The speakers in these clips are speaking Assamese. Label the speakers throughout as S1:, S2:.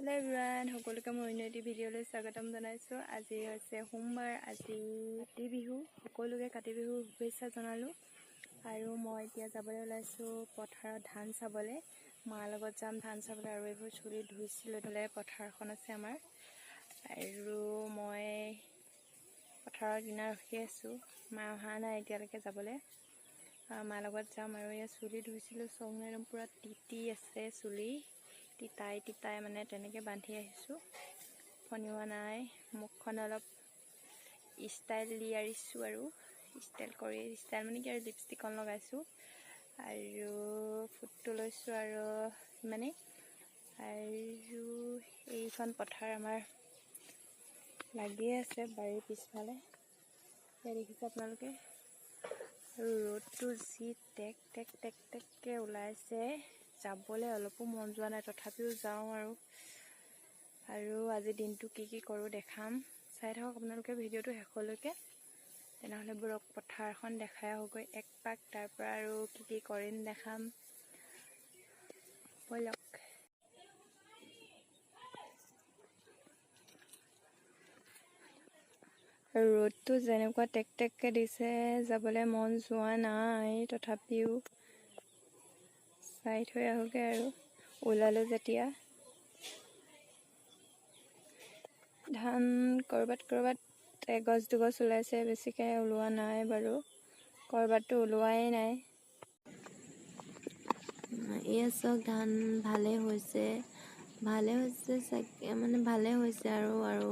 S1: হেল্ল' এভৰিৱান, সকলোকে মই অন্য এটি ভিডিঅ'লৈ স্বাগতম জনাইছোঁ। আজি হৈছে সোমবাৰ, আজি কাতি বিহু। সকলোকে কাতি বিহুৰ শুভেচ্ছা জনালোঁ। আৰু মই এতিয়া যাবলৈ ওলাইছোঁ পথাৰত ধান চাবলৈ। মাৰ লগত যাম ধান চাবলৈ। আৰু এইবোৰ চুলি ধুইছিলোঁ, ধুলে পথাৰখন আছে আমাৰ। আৰু মই পথাৰৰ কিনাৰত ৰখি আছোঁ, মা অহা নাই এতিয়ালৈকে যাবলৈ। মাৰ লগত যাম। আৰু এয়া চুলি ধুইছিলোঁ, চং একদম পূৰা তিতি আছে চুলি। তিতাই মানে তেনেকৈ বান্ধি আহিছোঁ, ফনিওৱা নাই। মুখখন অলপ ষ্টাইল দি আহিছোঁ, আৰু ষ্টাইল মানে কি আৰু লিপষ্টিকখন লগাইছোঁ আৰু ফুটটো লৈছোঁ আৰু সিমানেই। আৰু এইখন পথাৰ আমাৰ লাগিয়ে আছে বাৰীৰ পিছফালে, এয়া দেখিছে আপোনালোকে। আৰু ৰ'দটো যি টেককৈ ওলাইছে, যাবলৈ অলপো মন যোৱা নাই, তথাপিও যাওঁ। আৰু আজি দিনটো কি কৰোঁ দেখাম, চাই থাকক আপোনালোকে ভিডিঅ'টো শেষলৈকে। তেনেহ'লে বোৰক পথাৰখন দেখাই আহোঁগৈ এক পাক, তাৰপৰা আৰু কি কৰিম দেখাম, ব'লক। ৰ'দটো যেনেকুৱা টেককৈ দিছে, যাবলৈ মন যোৱা নাই, তথাপিও চাই থৈ আহোঁগৈ। আৰু ওলালোঁ যেতিয়া ধান ক'ৰবাত এগছ দুগছ ওলাইছে, বেছিকৈ ওলোৱা নাই বাৰু, ক'ৰবাততো ওলোৱাই নাই। এয়া চাওক, ধান ভালেই হৈছে চাগে, মানে ভালেই হৈছে। আৰু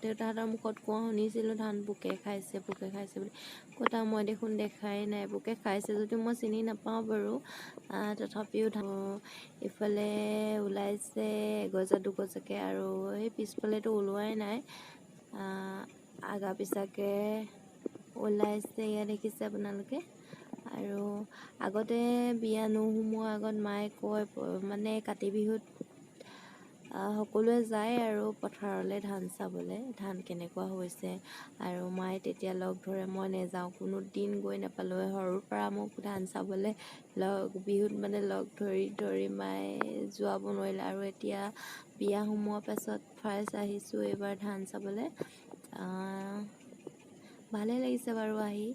S1: দেউতাহঁতৰ মুখত কোৱা শুনিছিলোঁ ধান পোকে খাইছে বুলি। ক'তা মই দেখোন দেখাই নাই। পোকে খাইছে যদিও মই চিনি নাপাওঁ বাৰু, তথাপিও ইফালে ওলাইছে এগজা দুগজাকৈ, আৰু সেই পিছফালেতো ওলোৱাই নাই, আগা পিছাকৈ ওলাইছে। এয়া দেখিছে আপোনালোকে। আৰু আগতে বিয়া নোসোমোৱাৰ আগত মায়ে কয়, মানে কাতি বিহুত সকলোৱে যায় আৰু পথাৰলৈ ধান চাবলৈ, ধান কেনেকুৱা হৈছে। আৰু মায়ে তেতিয়া লগ ধৰে, মই নেযাওঁ, কোনো দিন গৈ নাপালোঁ। সৰুৰ পৰা মোক ধান চাবলৈ বিহুত মানে লগ ধৰি মায়ে যোৱাব নোৱাৰিলে। আৰু এতিয়া বিয়া সোমোৱাৰ পাছত ফাৰ্ষ্ট আহিছোঁ এইবাৰ ধান চাবলৈ। ভালেই লাগিছে বাৰু আহি।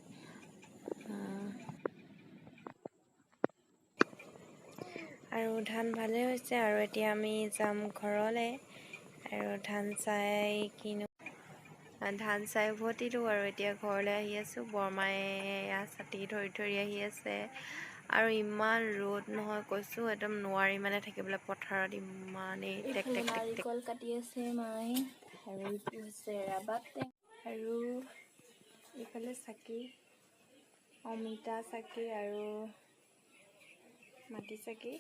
S1: আৰু ধান ভালেই হৈছে। আৰু এতিয়া আমি যাম ঘৰলৈ। আৰু ধান চাই উভতি দিওঁ। আৰু এতিয়া ঘৰলৈ আহি আছোঁ। বৰমায়ে ছাতি ধৰি আহি আছে। আৰু ইমান ৰ'দ নহয় কৈছোঁ, একদম নোৱাৰি মানে থাকিবলৈ পথাৰত, ইমানেই নাৰিকল কাটি আছে মায়ে। আৰু এইটো হৈছে ৰাবাব টেঙা, আৰু এইফালে চাকি, অমিতা চাকি আৰু মাটি চাকি।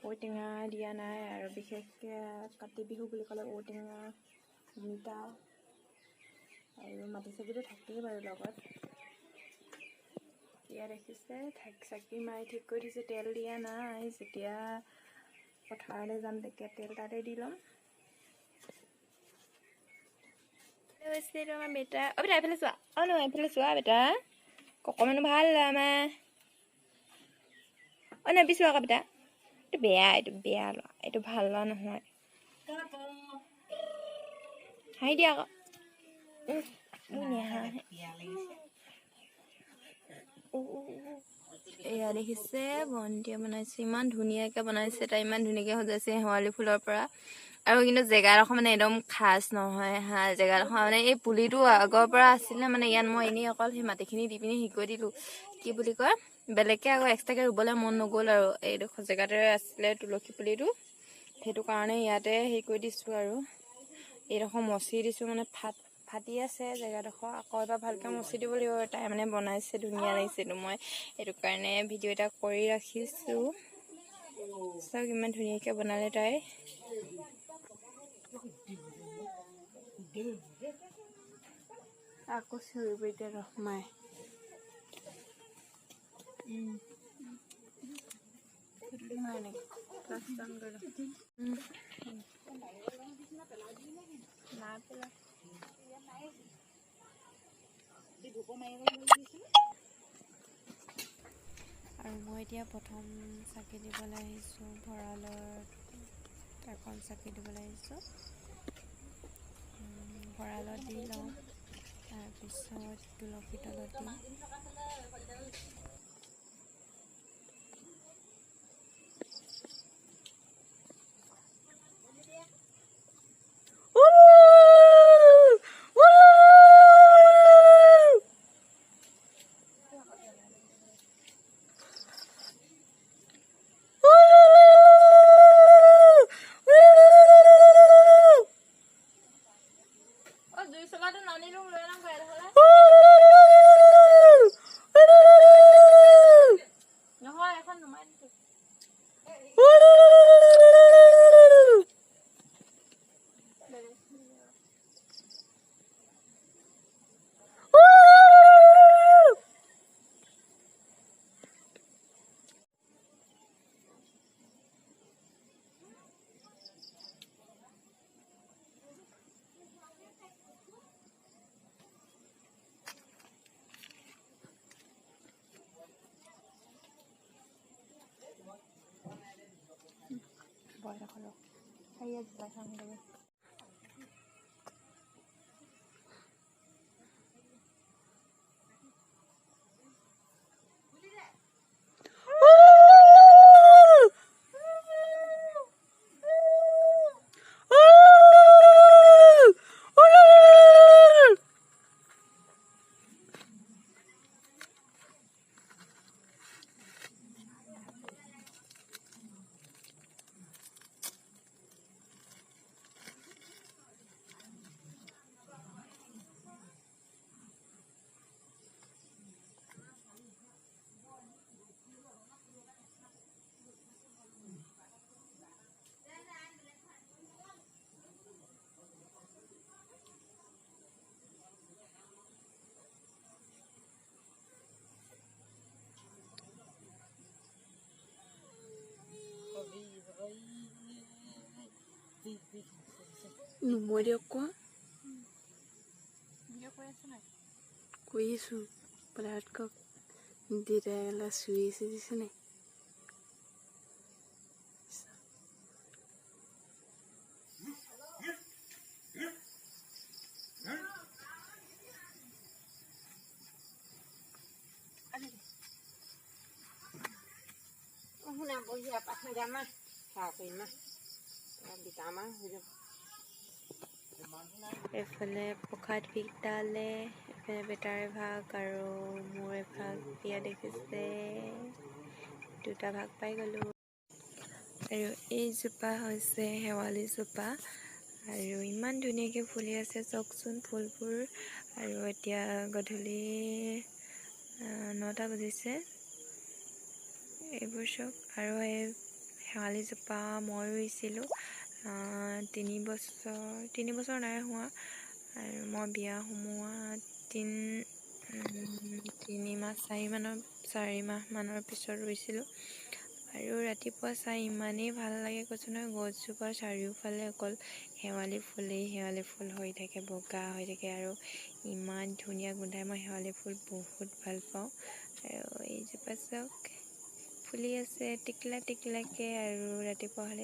S1: ঔটেঙা দিয়া নাই, আৰু বিশেষকৈ কাতি বিহু বুলি ক'লে ঔটেঙা, অমিতা আৰু মাটি চাকিটো থাকেই বাৰু লগত। এতিয়া দেখিছে চাকি মাৰি ঠিক কৰি দিছে, তেল দিয়া নাই। যেতিয়া পথাৰলৈ যাম তেতিয়া তেল তাতে দি ল'ম। হৈছে আমাৰ বেটা। বেটা এইফালে চোৱা, নহয় এইফালে চোৱা বেটা, অকণমান ভাল আমাৰ। নেবিচো আকৌ বেটা, এইটো বেয়া ল'ৰা, এইটো ভাল ল'ৰা নহয়। হাঁহি দিয়া আকৌ। এয়া দেখিছে, ভণ্টিয়ে বনাইছে, ইমান ধুনীয়াকৈ বনাইছে। তাই ইমান ধুনীয়াকৈ সজাইছে শেৱালি ফুলৰ পৰা। আৰু কিন্তু জেগাডোখৰ মানে একদম খাচ নহয় হা, জেগাডোখৰ মানে এই পুলিটো আগৰ পৰা আছিলে মানে ইয়াত। মই এনেই অকল সেই মাটিখিনি দি পিনি শিকৈ দিলোঁ, কি বুলি কয়, বেলেগকৈ আকৌ এক্সট্ৰাকৈ ৰুবলৈ মন নগ'ল। আৰু এইডোখৰ জেগাতে আছিলে তুলসী পুলিটো, সেইটো কাৰণে ইয়াতে হেৰি কৰি দিছোঁ। আৰু এইডোখৰ মচি দিছোঁ, মানে ফাটি আছে জেগাডোখৰ। আকৌ এবাৰ ভালকৈ মচি দিব লাগিব। তাই মানে বনাইছে, ধুনীয়া লাগিছেতো। মই সেইটো কাৰণে ভিডিঅ' এটা কৰি ৰাখিছোঁ। চাওক ইমান ধুনীয়াকৈ বনালে তাই। আকৌ চিঞৰিব এতিয়া ৰহমাই। আৰু মই মই এতিয়া প্ৰথম চাকি দিবলৈ আহিছোঁ, ভঁৰালত এখন চাকি দিবলৈ আহিছোঁ। ভঁৰালত দি লওঁ, তাৰপিছত তুলসী তলত দিম।
S2: মই দিয়ক কোৱা কৰি আছোঁ পদাৰ্থ কক দেউতাই এলা চুই আছে দিছে নাই
S1: এফালে প্ৰসাদ বিতালে, এফালে বেটাৰ ভাগ আৰু মোৰ এভাগ বিয়া দেখিছে, দুটা ভাগ পাই গ'লোঁ। আৰু এইজোপা হৈছে শেৱালি জোপা আৰু ইমান ধুনীয়াকৈ ফুলি আছে চাওকচোন ফুলবোৰ। আৰু এতিয়া গধূলি 9টা বাজিছে। এইবোৰ চাওক, আৰু এই শেৱালি জোপা মই ৰুইছিলোঁ 3 বছৰ নাই হোৱা, আৰু মই বিয়া সোমোৱা 4 মাহ মানৰ পিছত ৰুইছিলোঁ। আৰু ৰাতিপুৱা চাই ইমানেই ভাল লাগে কৈছোঁ নহয়, গছজোপাৰ চাৰিওফালে অকল শেৱালি ফুল হৈ থাকে, বগা হৈ থাকে আৰু ইমান ধুনীয়া গোন্ধাই। মই শেৱালি ফুল বহুত ভাল পাওঁ। আৰু এইজোপা চাওক ফুলি আছে টিকলা টিকলাকৈ, আৰু ৰাতিপুৱা হ'লে